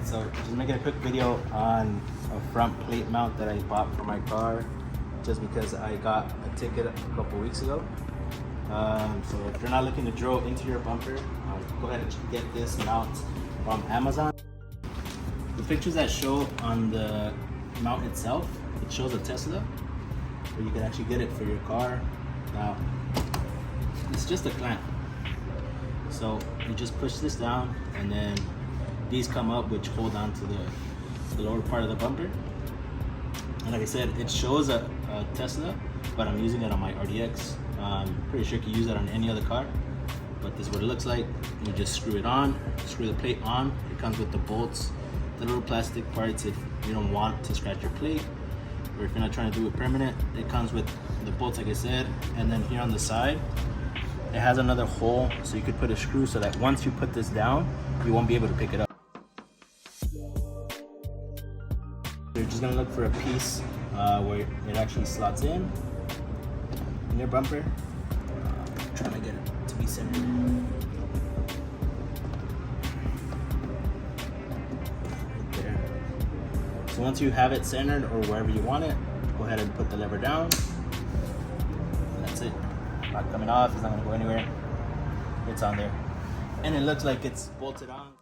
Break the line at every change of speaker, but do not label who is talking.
So just making a quick video on a front plate mount that I bought for my car just because I got a ticket a couple weeks ago. So if you're not looking to drill into your bumper, go ahead and get this mount from Amazon. The pictures that show on the mount itself, it shows a Tesla, where you can actually get it for your car. Now, it's just a clamp. So you just push this down and then these come up, which hold on to the lower part of the bumper. And like I said, it shows a Tesla, but I'm using it on my RDX. Pretty sure you can use it on any other car, but this is what it looks like. You just screw it on, screw the plate on. It comes with the bolts, the little plastic parts if you don't want to scratch your plate, or if you're not trying to do it permanent. It comes with the bolts, like I said, and then here on the side, it has another hole, so you could put a screw so that once you put this down, you won't be able to pick it up. You're just gonna look for a piece where it actually slots in your bumper. Trying to get it to be centered. Right there. So once you have it centered or wherever you want it, go ahead and put the lever down. And that's it. Not coming off, it's not gonna go anywhere. It's on there. And it looks like it's bolted on.